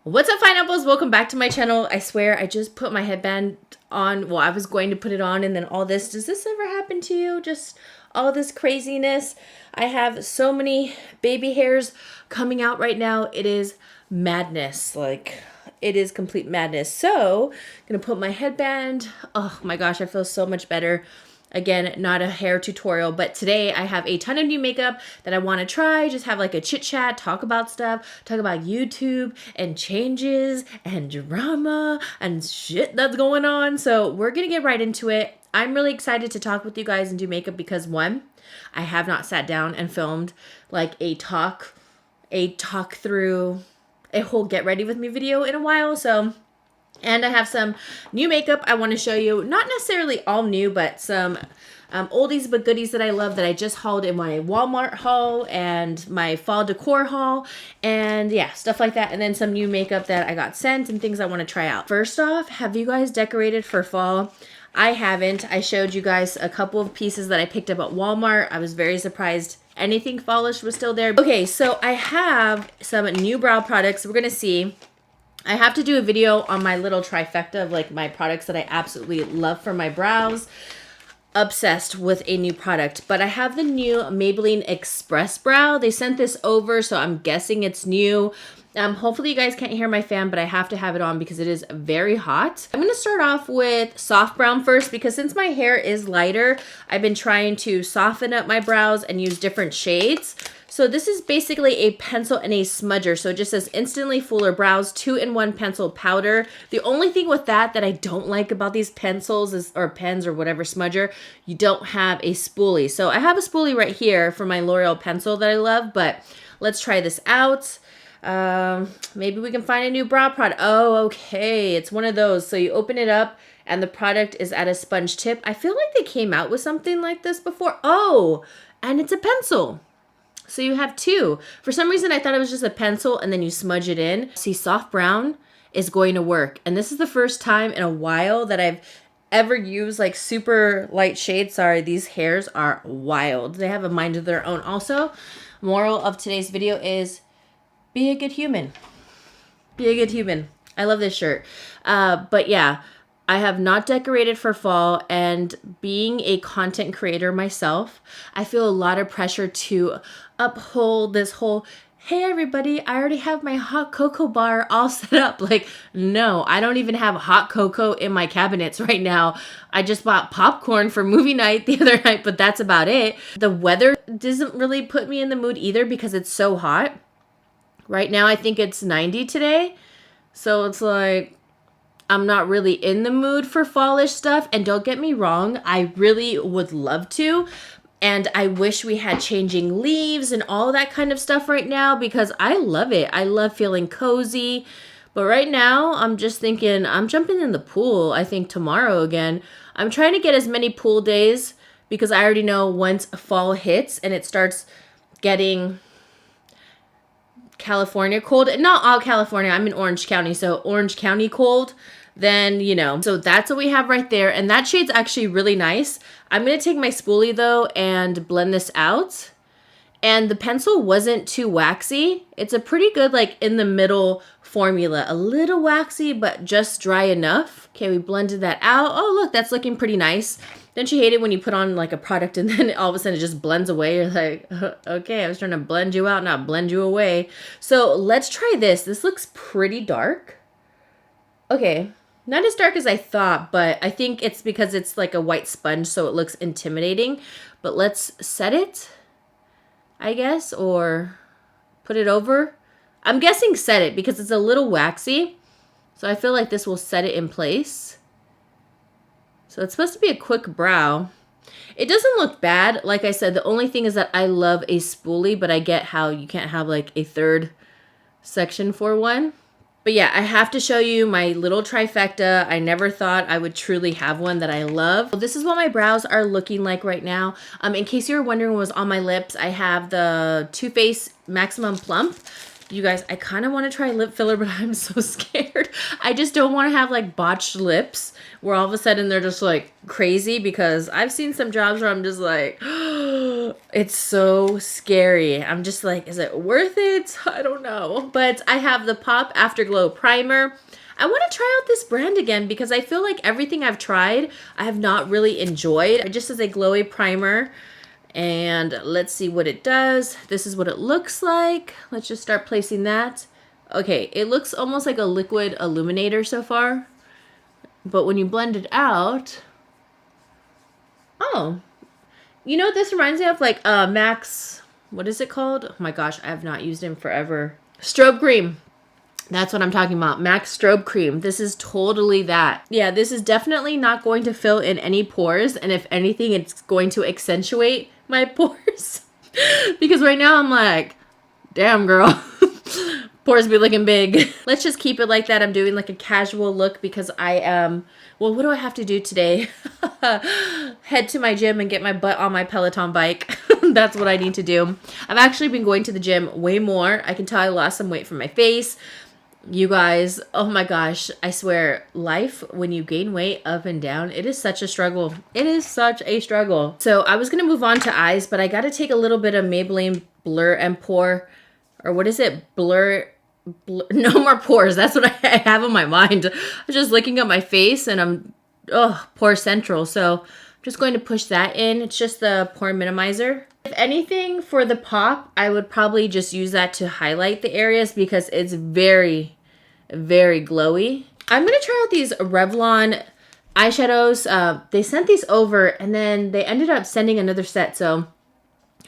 What's up, pineapples? Welcome back to my channel. I swear I just put my headband on. Well, I was going to put it on and then all this. Does this ever happen to you? Just all this craziness. I have so many baby hairs coming out right now. It is madness. Like, it is complete madness. So, I'm going to put my headband. Oh my gosh, I feel so much better. Again, not a hair tutorial, but today I have a ton of new makeup that I want to try. Just have like a chit chat, talk about stuff, talk about YouTube and changes and drama and shit that's going on. So we're going to get right into it. I'm really excited to talk with you guys and do makeup because one, I have not sat down and filmed like a talk through a whole get ready with me video in a while. And I have some new makeup I want to show you. Not necessarily all new, but some oldies but goodies that I love that I just hauled in my Walmart haul and my fall decor haul. And yeah, stuff like that. And then some new makeup that I got sent and things I want to try out. First off, have you guys decorated for fall? I haven't. I showed you guys a couple of pieces that I picked up at Walmart. I was very surprised anything fallish was still there. Okay, so I have some new brow products. We're going to see. I have to do a video on my little trifecta of like my products that I absolutely love for my brows. Obsessed with a new product, but I have the new Maybelline Express Brow. They sent this over, so I'm guessing it's new. Hopefully you guys can't hear my fan, but I have to have it on because it is very hot. I'm going to start off with soft brown first because since my hair is lighter, I've been trying to soften up my brows and use different shades. So this is basically a pencil and a smudger. So it just says instantly fuller brows, 2-in-1 pencil powder. The only thing with that I don't like about these pencils is, or pens or whatever smudger, you don't have a spoolie. So I have a spoolie right here for my L'Oreal pencil that I love, but let's try this out. Maybe we can find a new brow product. Oh, okay. It's one of those. So you open it up and the product is at a sponge tip. I feel like they came out with something like this before. Oh, and it's a pencil. So you have two. For some reason, I thought it was just a pencil and then you smudge it in. See, soft brown is going to work. And this is the first time in a while that I've ever used like super light shades. Sorry, these hairs are wild. They have a mind of their own. Also, moral of today's video is be a good human. Be a good human. I love this shirt. But yeah, I have not decorated for fall, and being a content creator myself, I feel a lot of pressure to uphold this whole, hey everybody, I already have my hot cocoa bar all set up. Like, no, I don't even have hot cocoa in my cabinets right now. I just bought popcorn for movie night the other night, but that's about it. The weather doesn't really put me in the mood either because it's so hot. Right now, I think it's 90 today. So it's like, I'm not really in the mood for fallish stuff. And don't get me wrong, I really would love to. And I wish we had changing leaves and all that kind of stuff right now because I love it. I love feeling cozy. But right now, I'm just thinking, I'm jumping in the pool, I think tomorrow again. I'm trying to get as many pool days because I already know once fall hits and it starts getting California cold. Not all California, I'm in Orange County, so Orange County cold. Then, you know, so that's what we have right there. And that shade's actually really nice. I'm going to take my spoolie though and blend this out. And the pencil wasn't too waxy. It's a pretty good like in the middle formula. A little waxy, but just dry enough. Okay, we blended that out. Oh, look, that's looking pretty nice. Don't you hate it when you put on like a product and then all of a sudden it just blends away? You're like, okay, I was trying to blend you out, not blend you away. So let's try this. This looks pretty dark. Okay. Not as dark as I thought, but I think it's because it's like a white sponge, so it looks intimidating. But let's set it, I guess, or put it over. I'm guessing set it because it's a little waxy. So I feel like this will set it in place. So it's supposed to be a quick brow. It doesn't look bad. Like I said, the only thing is that I love a spoolie, but I get how you can't have like a third section for one. But yeah, I have to show you my little trifecta. I never thought I would truly have one that I love. This is what my brows are looking like right now. In case you were wondering what was on my lips, I have the Too Faced Maximum Plump. You guys, I kind of want to try lip filler, but I'm so scared. I just don't want to have like botched lips where all of a sudden they're just like crazy because I've seen some jobs where I'm just like, It's so scary. I'm just like, is it worth it? I don't know. But I have the Pop Afterglow Primer. I want to try out this brand again because I feel like everything I've tried, I have not really enjoyed. It just is a glowy primer. And let's see what it does. This is what it looks like. Let's just start placing that. Okay, it looks almost like a liquid illuminator so far. But when you blend it out, oh, you know what this reminds me of? Like Max, what is it called? Oh my gosh, I have not used it in forever. Strobe Cream. That's what I'm talking about. Max Strobe Cream. This is totally that. Yeah, this is definitely not going to fill in any pores. And if anything, it's going to accentuate my pores. Because right now I'm like, damn girl. Pores be looking big. Let's just keep it like that. I'm doing like a casual look because I am, well, what do I have to do today? Head to my gym and get my butt on my Peloton bike. That's what I need to do. I've actually been going to the gym way more. I can tell I lost some weight from my face. You guys, oh my gosh, I swear, life, when you gain weight up and down, it is such a struggle. It is such a struggle. So I was going to move on to eyes, but I got to take a little bit of Maybelline Blur and Pore, or what is it? Blur, no more pores. That's what I have on my mind. I was just looking at my face and I'm, pore central. So I'm just going to push that in. It's just the pore minimizer. If anything, for the pop, I would probably just use that to highlight the areas because it's very, very glowy. I'm going to try out these Revlon eyeshadows. They sent these over and then they ended up sending another set. So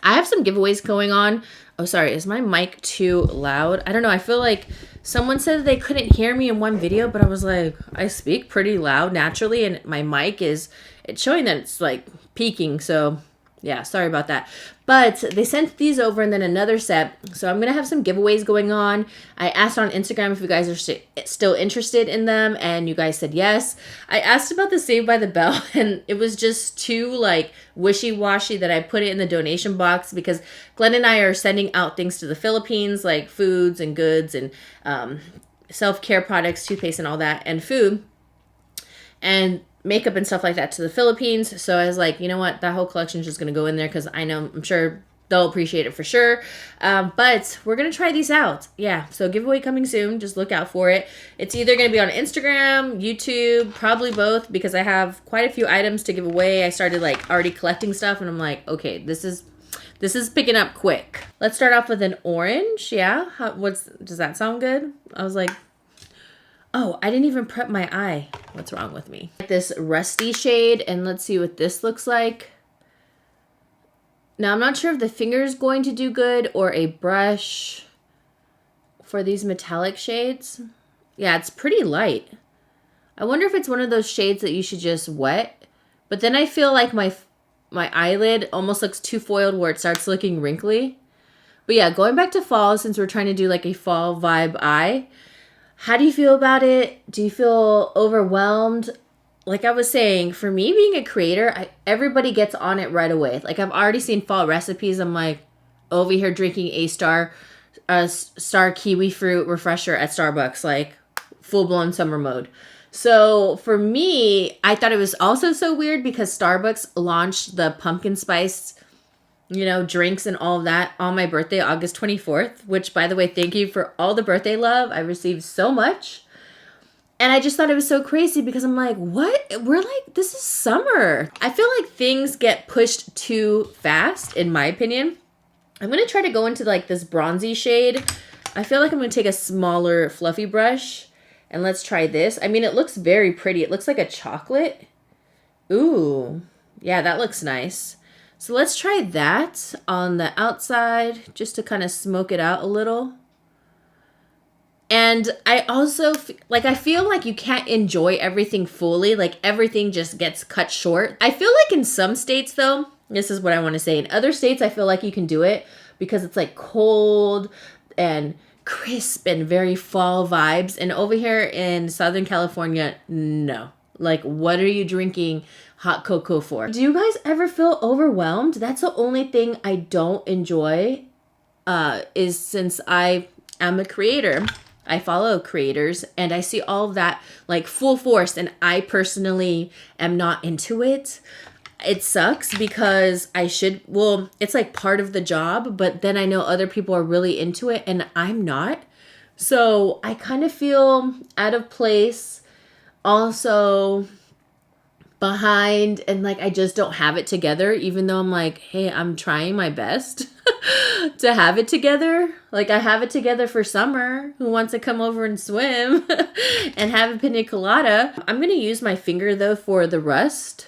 I have some giveaways going on. Oh, sorry. Is my mic too loud? I don't know. I feel like someone said they couldn't hear me in one video, but I was like, I speak pretty loud naturally and my mic is, it's showing that it's like peaking. So yeah, sorry about that. But they sent these over and then another set. So I'm going to have some giveaways going on. I asked on Instagram if you guys are still interested in them. And you guys said yes. I asked about the Saved by the Bell. And it was just too like wishy-washy that I put it in the donation box. Because Glenn and I are sending out things to the Philippines. Like foods and goods and self-care products, toothpaste and all that. And food. And makeup and stuff like that to the Philippines. So I was like, you know what? That whole collection is just going to go in there because I'm sure they'll appreciate it for sure. But we're going to try these out. Yeah. So giveaway coming soon. Just look out for it. It's either going to be on Instagram, YouTube, probably both because I have quite a few items to give away. I started like already collecting stuff and I'm like, okay, this is picking up quick. Let's start off with an orange. Yeah. Does that sound good? I was like, oh, I didn't even prep my eye. What's wrong with me? This rusty shade, and let's see what this looks like. Now, I'm not sure if the finger is going to do good or a brush for these metallic shades. Yeah, it's pretty light. I wonder if it's one of those shades that you should just wet. But then I feel like my eyelid almost looks too foiled where it starts looking wrinkly. But yeah, going back to fall, since we're trying to do like a fall vibe eye, how do you feel about it? Do you feel overwhelmed? Like I was saying, for me being a creator, everybody gets on it right away. Like I've already seen fall recipes. I'm like over here drinking a star kiwi fruit refresher at Starbucks, like full blown summer mode. So for me, I thought it was also so weird because Starbucks launched the pumpkin spice drinks and all of that on my birthday, August 24th, which by the way, thank you for all the birthday love. I received so much. And I just thought it was so crazy because I'm like, what? We're like, this is summer. I feel like things get pushed too fast, in my opinion. I'm going to try to go into like this bronzy shade. I feel like I'm going to take a smaller fluffy brush and let's try this. I mean, it looks very pretty. It looks like a chocolate. Ooh, yeah, that looks nice. So let's try that on the outside just to kind of smoke it out a little. And I also, I feel like you can't enjoy everything fully. Like everything just gets cut short. I feel like in some states though, this is what I want to say. In other states, I feel like you can do it because it's like cold and crisp and very fall vibes. And over here in Southern California, no. Like, what are you drinking hot cocoa for? Do you guys ever feel overwhelmed? That's the only thing I don't enjoy is since I am a creator, I follow creators and I see all of that like full force and I personally am not into it. it sucks because well, it's like part of the job, but then I know other people are really into it and I'm not. So I kind of feel out of place, also behind, and like I just don't have it together, even though I'm like, hey, I'm trying my best to have it together. Like I have it together for summer. Who wants to come over and swim and have a pina colada? I'm going to use my finger though for the rust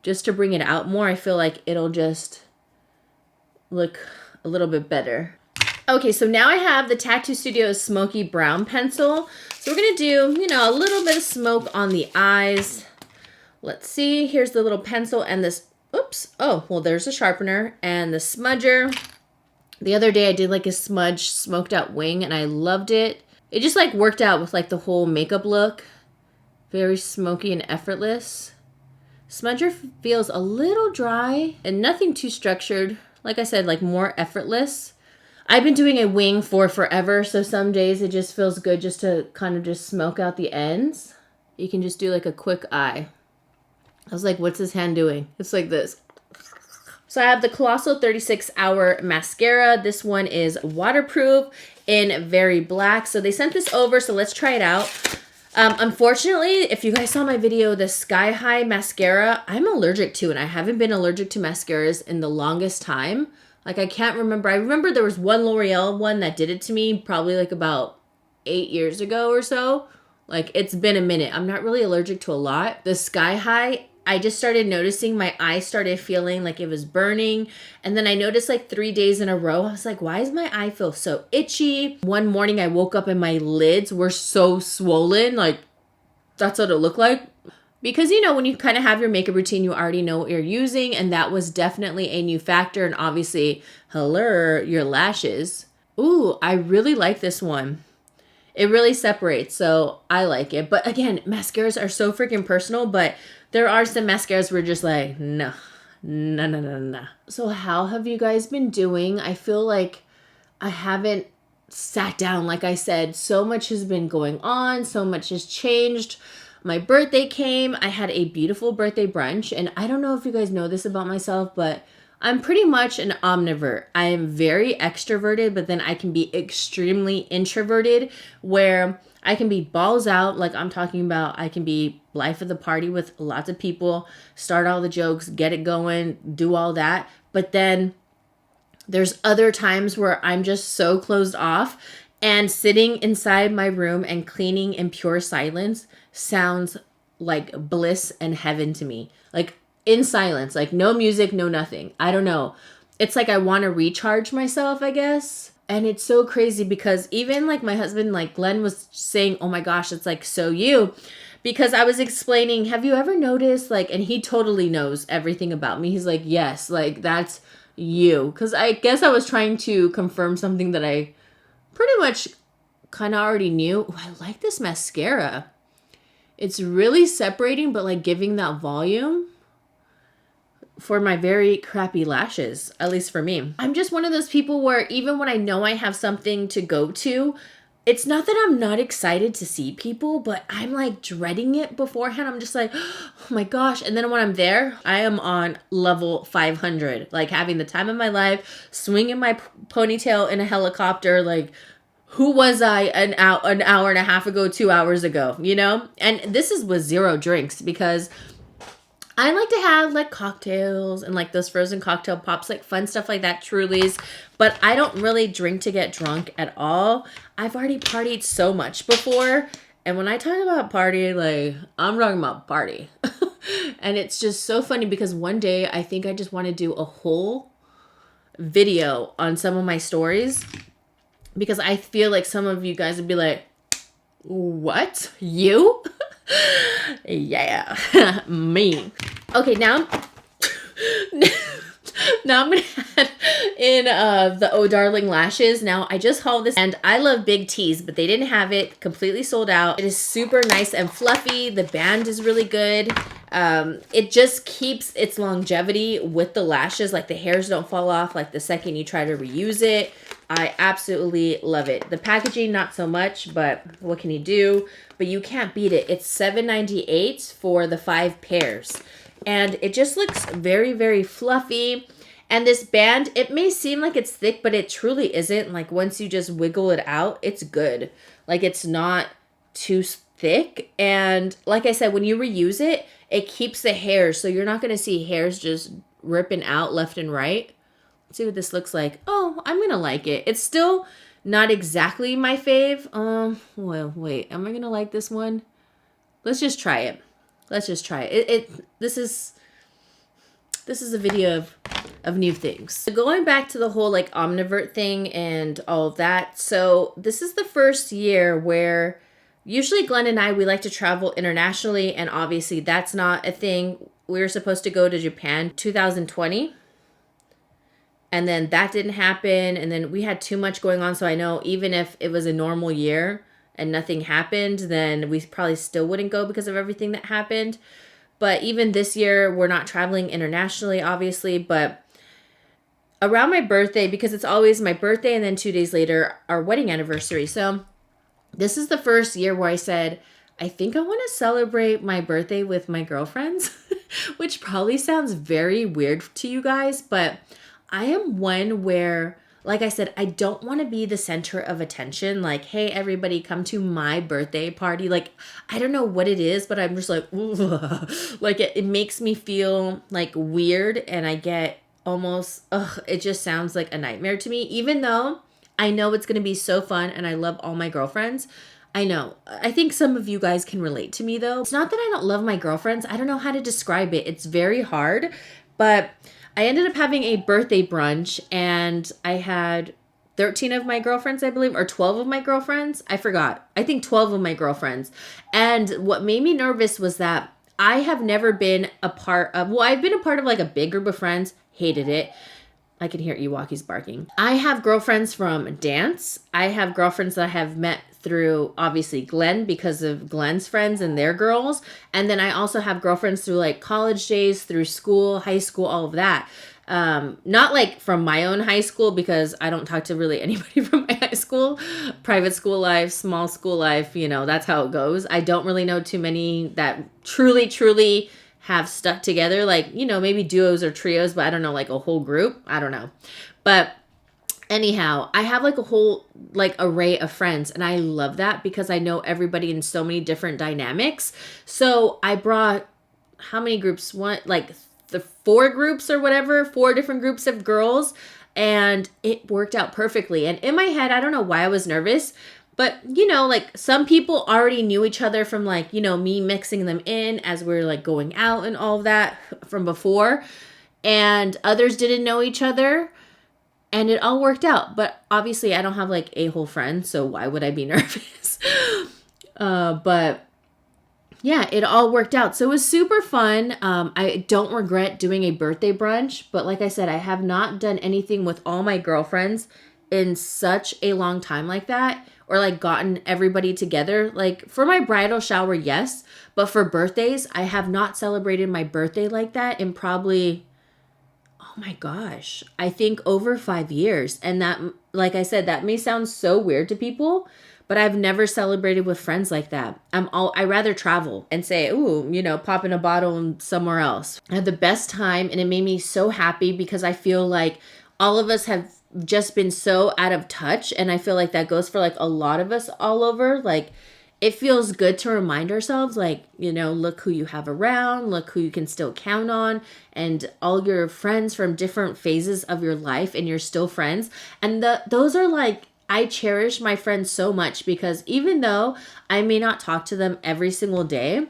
just to bring it out more. I feel like it'll just look a little bit better. Okay, so now I have the Tattoo Studio Smoky Brown pencil. So we're going to do, you know, a little bit of smoke on the eyes. Let's see, here's the little pencil and this, oops, oh, well, there's a sharpener and the smudger. The other day I did like a smudge smoked out wing and I loved it. It just like worked out with like the whole makeup look. Very smoky and effortless. Smudger feels a little dry and nothing too structured. Like I said, like more effortless. I've been doing a wing for forever, so some days it just feels good just to kind of just smoke out the ends. You can just do like a quick eye. I was like, what's his hand doing? It's like this. So I have the Colossal 36 Hour Mascara. This one is waterproof in Very Black. So they sent this over, so let's try it out. Unfortunately, if you guys saw my video, the Sky High Mascara, I'm allergic to, and I haven't been allergic to mascaras in the longest time. Like, I can't remember. I remember there was one L'Oreal one that did it to me probably like about 8 years ago or so. Like, it's been a minute. I'm not really allergic to a lot. The Sky High, I just started noticing my eye started feeling like it was burning. And then I noticed like 3 days in a row, I was like, why does my eye feel so itchy? One morning I woke up and my lids were so swollen. Like, that's what it looked like. Because, you know, when you kind of have your makeup routine, you already know what you're using. And that was definitely a new factor. And obviously, hello, your lashes. Ooh, I really like this one. It really separates, so I like it. But again, mascaras are so freaking personal, but there are some mascaras where just like, no. So how have you guys been doing? I feel like I haven't sat down. Like I said, so much has been going on. So much has changed. My birthday came. I had a beautiful birthday brunch. And I don't know if you guys know this about myself, but I'm pretty much an omnivore. I am very extroverted, but then I can be extremely introverted where I can be balls out. Like I'm talking about, I can be life of the party with lots of people, start all the jokes, get it going, do all that. But then there's other times where I'm just so closed off, and sitting inside my room and cleaning in pure silence sounds like bliss and heaven to me. Like in silence, like no music, no nothing. I don't know. It's like I want to recharge myself, I guess. And it's so crazy because even like my husband, like Glenn was saying, oh my gosh, it's like so you. Because I was explaining, have you ever noticed like, and he totally knows everything about me. He's like, yes, like that's you. Because I guess I was trying to confirm something that I pretty much kind of already knew. Ooh, I like this mascara. It's really separating, but like giving that volume for my very crappy lashes, at least for me. I'm just one of those people where even when I know I have something to go to, it's not that I'm not excited to see people, but I'm like dreading it beforehand. I'm just like, oh my gosh. And then when I'm there, I am on level 500, like having the time of my life, swinging my ponytail in a helicopter. Like, who was I an hour and a half ago, 2 hours ago, you know? And this is with 0 drinks because I like to have like cocktails and like those frozen cocktail pops, like fun stuff like that, Trulies. But I don't really drink to get drunk at all. I've already partied so much before. And when I talk about party, like I'm talking about party. And it's just so funny because one day I think I just want to do a whole video on some of my stories. Because I feel like some of you guys would be like, what? You? Yeah, me. Okay, now I'm gonna add in the Oh Darling lashes. Now I just hauled this and I love Big T's, but they didn't have it, completely sold out. It is super nice and fluffy. The band is really good. It just keeps its longevity with the lashes. Like the hairs don't fall off like the second you try to reuse it. I absolutely love it. The packaging, not so much, but what can you do? But you can't beat it. It's $7.98 for the 5 pairs. And it just looks very, very fluffy. And this band, it may seem like it's thick, but it truly isn't. Like once you just wiggle it out, it's good. Like it's not too thick. And like I said, when you reuse it, it keeps the hairs. So you're not going to see hairs just ripping out left and right. Let's see what this looks like. Oh, I'm going to like it. It's still not exactly my fave. Well, wait, am I going to like this one? Let's just try it. Let's just try it. This is a video of new things. So going back to the whole like omnivert thing and all of that. So this is the first year where usually Glenn and I, we like to travel internationally, and obviously that's not a thing. We were supposed to go to Japan 2020, and then that didn't happen, and then we had too much going on. So I know even if it was a normal year and nothing happened, then we probably still wouldn't go because of everything that happened. But even this year, we're not traveling internationally, obviously, but around my birthday, because it's always my birthday and then 2 days later, our wedding anniversary. So this is the first year where I said, I think I want to celebrate my birthday with my girlfriends, which probably sounds very weird to you guys, but I am one where, like I said, I don't want to be the center of attention. Like, hey, everybody, come to my birthday party. Like, I don't know what it is, but I'm just like, ooh. Like it makes me feel like weird, and I get almost, it just sounds like a nightmare to me, even though I know it's going to be so fun and I love all my girlfriends. I know. I think some of you guys can relate to me though. It's not that I don't love my girlfriends. I don't know how to describe it. It's very hard, but I ended up having a birthday brunch, and I had 13 of my girlfriends, I believe, or 12 of my girlfriends. I forgot. I think 12 of my girlfriends. And what made me nervous was that I have never been a part of, well, I've been a part of like a big group of friends, hated it. I can hear Ewaki's barking. I have girlfriends from dance. I have girlfriends that I have met through obviously Glenn because of Glenn's friends and their girls. And then I also have girlfriends through like college days, through school, high school, all of that. Not like from my own high school, because I don't talk to really anybody from my high school. Private school life, small school life, you know, that's how it goes. I don't really know too many that truly have stuck together, like, you know, maybe duos or trios, but I don't know, like a whole group. I don't know. But anyhow, I have like a whole like array of friends, and I love that because I know everybody in so many different dynamics. So I brought, how many groups? One, like the 4 groups or whatever, 4 different groups of girls, and it worked out perfectly. And in my head, I don't know why I was nervous, but, you know, like some people already knew each other from like, you know, me mixing them in as we're like going out and all of that from before. And others didn't know each other, and it all worked out. But obviously I don't have like a whole friend, so why would I be nervous? But yeah, it all worked out. So it was super fun. I don't regret doing a birthday brunch, but like I said, I have not done anything with all my girlfriends in such a long time like that, or like gotten everybody together. Like for my bridal shower, yes, but for birthdays, I have not celebrated my birthday like that in probably, oh my gosh, I think over 5 years. And that, like I said, that may sound so weird to people, but I've never celebrated with friends like that. I rather travel and say, ooh, you know, pop in a bottle somewhere else. I had the best time, and it made me so happy because I feel like all of us have just been so out of touch, and I feel like that goes for like a lot of us all over. Like it feels good to remind ourselves, like, you know, look who you have around, look who you can still count on, and all your friends from different phases of your life, and you're still friends. And those are like, I cherish my friends so much, because even though I may not talk to them every single day,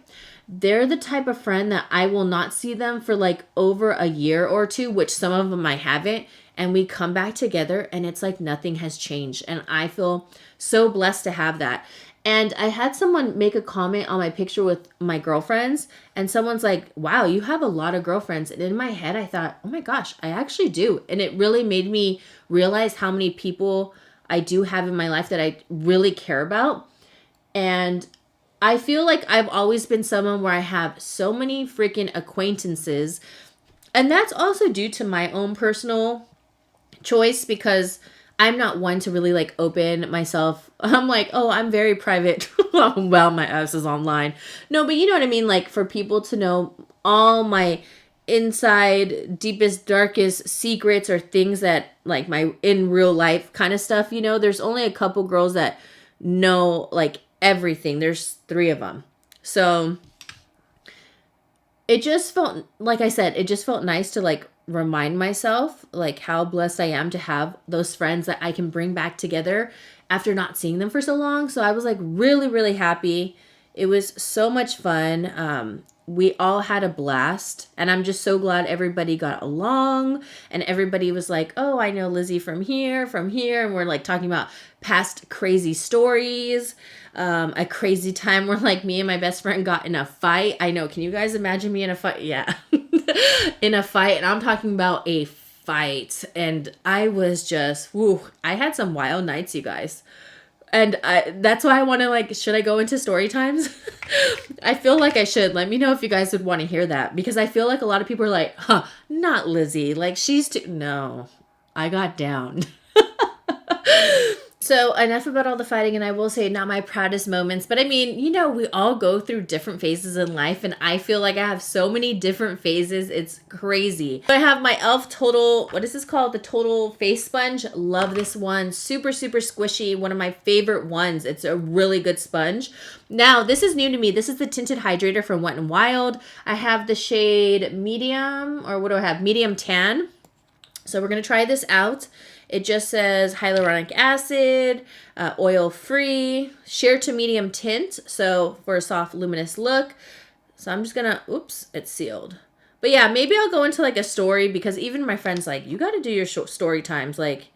they're the type of friend that I will not see them for like over a year or 2, which some of them I haven't. And we come back together and it's like nothing has changed. And I feel so blessed to have that. And I had someone make a comment on my picture with my girlfriends, and someone's like, wow, you have a lot of girlfriends. And in my head, I thought, oh my gosh, I actually do. And it really made me realize how many people I do have in my life that I really care about. And I feel like I've always been someone where I have so many freaking acquaintances. And that's also due to my own personal choice, because I'm not one to really like open myself. I'm like, oh, I'm very private. Well, my ass is online. No, but you know what I mean? Like for people to know all my inside deepest darkest secrets or things that like my in real life kind of stuff, you know. There's only a couple girls that know like everything. There's 3 of them. So it just felt, like I said, it just felt nice to like remind myself like how blessed I am to have those friends that I can bring back together after not seeing them for so long. So I was like really, really happy. It was so much fun. We all had a blast, and I'm just so glad everybody got along, and everybody was like, oh, I know Lizzy from here, and we're like talking about past crazy stories. A crazy time where like me and my best friend got in a fight. I know, can you guys imagine me in a fight? Yeah. In a fight, and I'm talking about a fight, and I was just, woo, I had some wild nights, you guys. And that's why I want to like, should I go into story times? I feel like I should. Let me know if you guys would want to hear that, because I feel like a lot of people are like, huh, not Lizzy. Like she's too, no, I got down. So enough about all the fighting, and I will say not my proudest moments, but I mean, you know, we all go through different phases in life, and I feel like I have so many different phases. It's crazy. I have my e.l.f. Total, what is this called? The Total Face Sponge. Love this one. Super, super squishy. One of my favorite ones. It's a really good sponge. Now, this is new to me. This is the Tinted Hydrator from Wet n Wild. I have the shade medium, or what do I have? Medium tan. So we're going to try this out. It just says hyaluronic acid, oil-free, sheer to medium tint, so for a soft, luminous look. So I'm just going to, oops, it's sealed. But yeah, maybe I'll go into like a story, because even my friend's like, you got to do your story times. Like,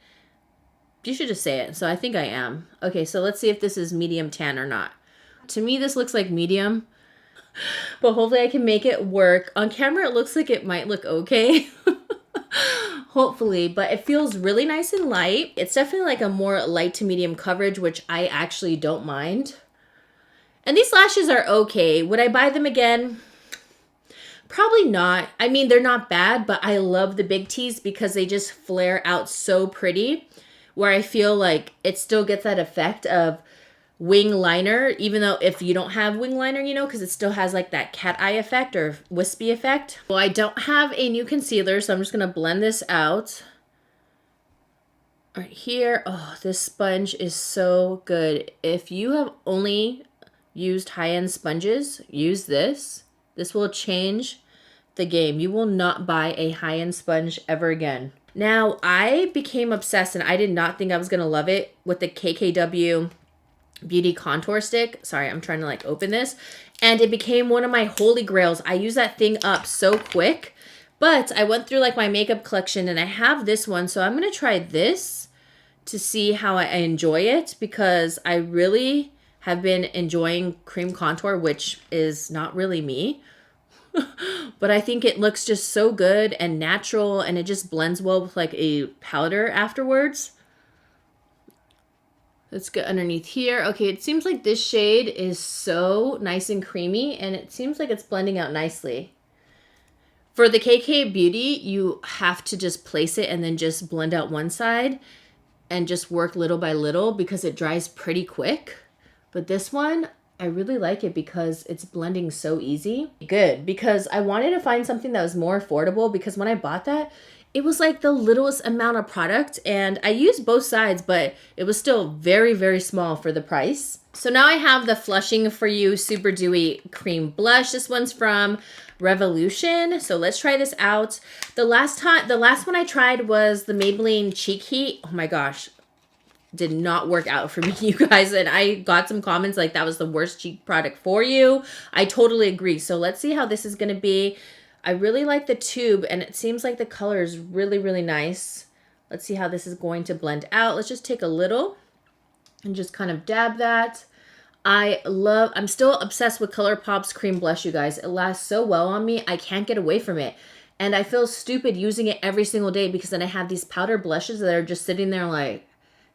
you should just say it. So I think I am. Okay, so let's see if this is medium tan or not. To me, this looks like medium, but hopefully I can make it work. On camera, it looks like it might look okay. Hopefully, but it feels really nice and light. It's definitely like a more light to medium coverage, which I actually don't mind. And these lashes are okay. Would I buy them again? Probably not. I mean, they're not bad, but I love the Big T's because they just flare out so pretty, where I feel like it still gets that effect of wing liner, even though if you don't have wing liner, you know, because it still has like that cat eye effect or wispy effect. Well, I don't have a new concealer, so I'm just going to blend this out right here. Oh, this sponge is so good. If you have only used high-end sponges, use this. This will change the game. You will not buy a high-end sponge ever again. Now, I became obsessed, and I did not think I was going to love it, with the KKW Beauty Contour Stick. Sorry, I'm trying to like open this. And it became one of my holy grails. I use that thing up so quick. But I went through like my makeup collection, and I have this one. So I'm going to try this to see how I enjoy it, because I really have been enjoying cream contour, which is not really me. But I think it looks just so good and natural, and it just blends well with like a powder afterwards. Let's get underneath here. Okay, it seems like this shade is so nice and creamy, and it seems like it's blending out nicely. For the KK Beauty, you have to just place it and then just blend out one side and just work little by little, because it dries pretty quick. But this one, I really like it because it's blending so easy. Good, because I wanted to find something that was more affordable, because when I bought that, it was like the littlest amount of product, and I used both sides, but it was still very, very small for the price. So now I have the Flushing For You Super Dewy Cream Blush. This one's from Revolution. So let's try this out. The last one I tried was the Maybelline Cheek Heat. Oh my gosh, did not work out for me, you guys. And I got some comments like that was the worst cheek product for you. I totally agree. So let's see how this is going to be. I really like the tube, and it seems like the color is really, really nice. Let's see how this is going to blend out. Let's just take a little and just kind of dab that. I'm still obsessed with ColourPop's Cream Blush, you guys. It lasts so well on me. I can't get away from it. And I feel stupid using it every single day, because then I have these powder blushes that are just sitting there like,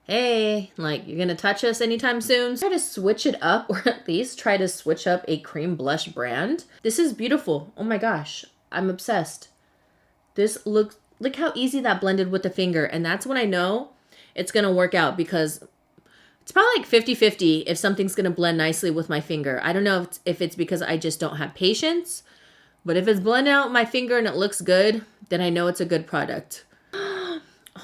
hey, like, you're gonna touch us anytime soon? Try to switch it up, or at least try to switch up a cream blush brand. This is beautiful. Oh my gosh. I'm obsessed. This look how easy that blended with the finger. And that's when I know it's going to work out, because it's probably like 50-50 if something's going to blend nicely with my finger. I don't know if it's because I just don't have patience, But if it's blending out my finger and it looks good, then I know it's a good product.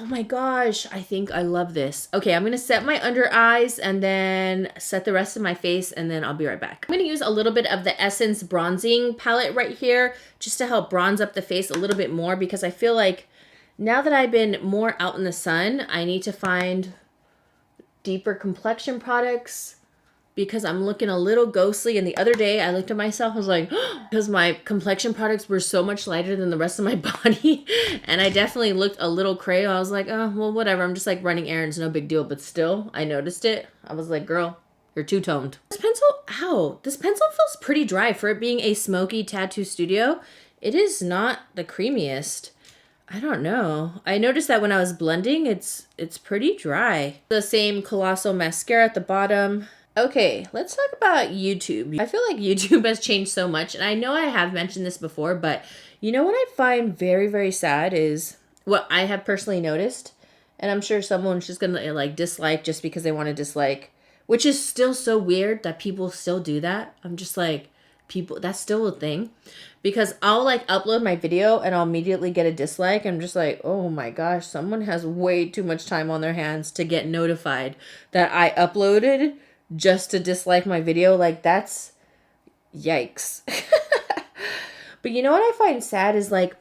Oh my gosh, I think I love this. Okay, I'm gonna set my under eyes and then set the rest of my face, and then I'll be right back. I'm gonna use a little bit of the Essence bronzing palette right here just to help bronze up the face a little bit more, because I feel like now that I've been more out in the sun, I need to find deeper complexion products because I'm looking a little ghostly. And the other day I looked at myself, I was like, because my complexion products were so much lighter than the rest of my body. And I definitely looked a little cray. I was like, oh, well, whatever. I'm just like running errands, no big deal. But still, I noticed it. I was like, girl, you're two-toned. This pencil, ow, this pencil feels pretty dry for it being a smoky tattoo studio. It is not the creamiest. I don't know. I noticed that when I was blending, it's pretty dry. The same Colossal mascara at the bottom. Okay, let's talk about YouTube. I feel like YouTube has changed so much, and I know I have mentioned this before, but you know what I find very, very sad is what I have personally noticed, and I'm sure someone's just gonna like dislike just because they want to dislike, which is still so weird that people still do that. I'm just like, people, that's still a thing, because I'll like upload my video and I'll immediately get a dislike. I'm just like, oh my gosh, someone has way too much time on their hands to get notified that I uploaded just to dislike my video. Like, that's yikes. But you know what I find sad is like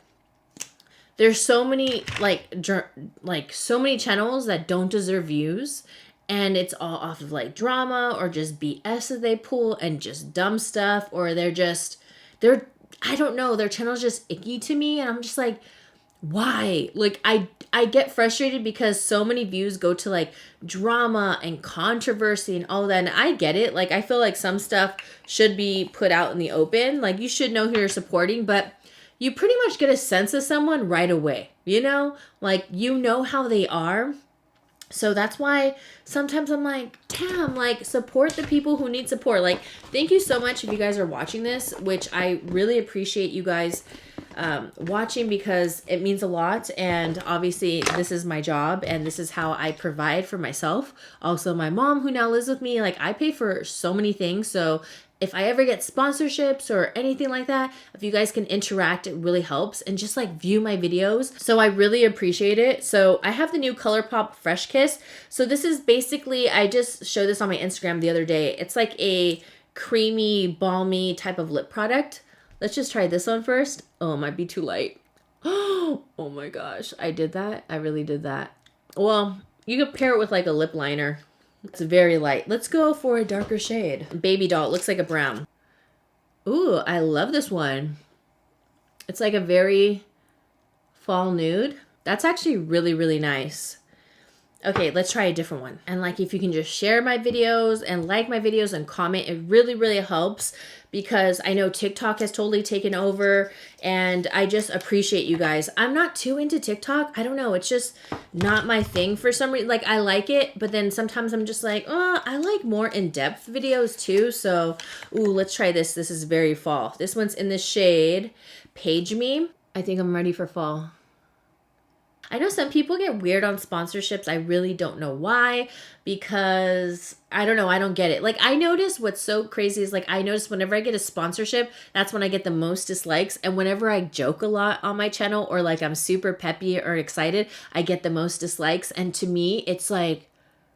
there's so many so many channels that don't deserve views, and it's all off of like drama or just BS that they pull and just dumb stuff, or they're I don't know, their channel's just icky to me, and I'm just like, why? Like, I get frustrated because so many views go to like drama and controversy and all that. And I get it. Like, I feel like some stuff should be put out in the open. Like, you should know who you're supporting, but you pretty much get a sense of someone right away, you know? Like, you know how they are. So that's why sometimes I'm like, damn, like, support the people who need support. Like, thank you so much if you guys are watching this, which I really appreciate you guys watching, because it means a lot. And obviously this is my job and this is how I provide for myself. Also, my mom who now lives with me, like, I pay for so many things. So if I ever get sponsorships or anything like that, if you guys can interact, it really helps. And just like view my videos. So I really appreciate it. So I have the new ColourPop Fresh Kiss. So this is basically, I just showed this on my Instagram the other day. It's like a creamy, balmy type of lip product. Let's just try this one first. Oh, it might be too light. Oh my gosh, I did that. I really did that. Well, you could pair it with like a lip liner. It's very light. Let's go for a darker shade. Baby doll. It looks like a brown. Ooh, I love this one. It's like a very fall nude. That's actually really, really nice. Okay, let's try a different one. And like, if you can just share my videos and like my videos and comment, it really, really helps, because I know TikTok has totally taken over, and I just appreciate you guys. I'm not too into TikTok. I don't know. It's just not my thing for some reason. Like, I like it, but then sometimes I'm just like, oh, I like more in-depth videos too. So, ooh, let's try this. This is very fall. This one's in the shade Page Me. I think I'm ready for fall. I know some people get weird on sponsorships. I really don't know why, because I don't know. I don't get it. Like, I notice what's so crazy is like, I notice whenever I get a sponsorship, that's when I get the most dislikes. And whenever I joke a lot on my channel, or like I'm super peppy or excited, I get the most dislikes. And to me, it's like,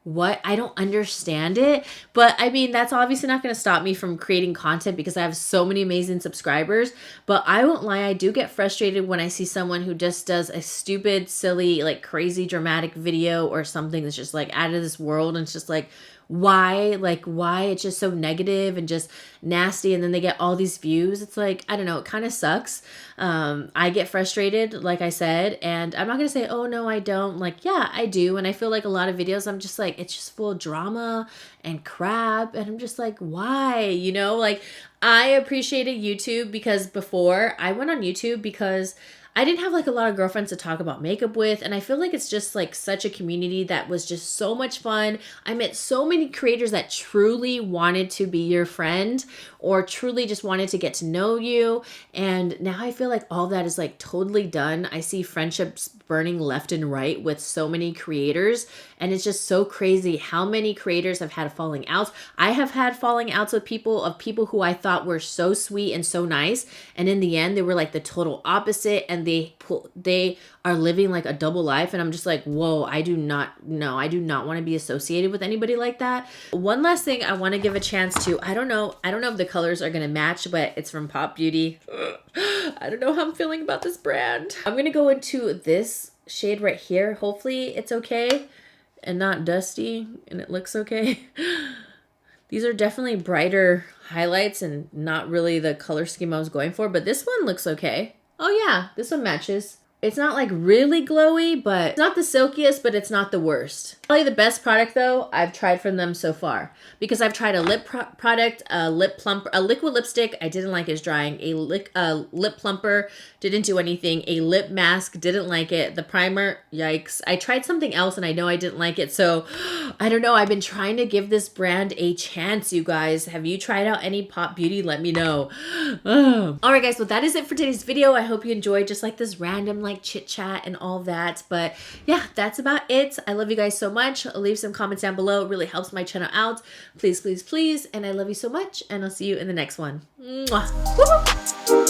what? I don't understand it. But I mean, that's obviously not going to stop me from creating content, because I have so many amazing subscribers. But I won't lie, I do get frustrated when I see someone who just does a stupid, silly, like crazy dramatic video or something that's just like out of this world. And it's just like, why? Like, why? It's just so negative and just nasty, and then they get all these views. It's like, I don't know, it kind of sucks. I get frustrated, like I said, and I'm not gonna say, oh no, I don't. Like, yeah, I do. And I feel like a lot of videos, I'm just like, it's just full of drama and crap, and I'm just like, why? You know, like, I appreciated YouTube because before I went on YouTube because I didn't have like a lot of girlfriends to talk about makeup with, and I feel like it's just like such a community that was just so much fun. I met so many creators that truly wanted to be your friend or truly just wanted to get to know you, and now I feel like all that is like totally done. I see friendships burning left and right with so many creators, and it's just so crazy how many creators have had falling outs. I have had falling outs with people who I thought were so sweet and so nice, and in the end they were like the total opposite, and they are living like a double life, and I'm just like, whoa, I do not want to be associated with anybody like that. One last thing I want to give a chance to, I don't know if the colors are gonna match, but it's from Pop Beauty. I don't know how I'm feeling about this brand. I'm gonna go into this shade right here. Hopefully it's okay and not dusty and it looks okay. These are definitely brighter highlights and not really the color scheme I was going for, but this one looks okay. Oh yeah, this one matches. It's not like really glowy, but it's not the silkiest, but it's not the worst. Probably the best product though I've tried from them so far, because I've tried a lip product, a lip plumper, a liquid lipstick. I didn't like it's drying. A lip plumper didn't do anything. A lip mask, didn't like it. The primer, yikes. I tried something else and I know I didn't like it. So I don't know. I've been trying to give this brand a chance, you guys. Have you tried out any Pop Beauty? Let me know. All right, guys. Well, that is it for today's video. I hope you enjoyed just like this random like chit chat and all that. But yeah, that's about it. I love you guys so much. Leave some comments down below. It really helps my channel out. Please, please, please. And I love you so much. And I'll see you in the next one. Mwah. Woo-hoo.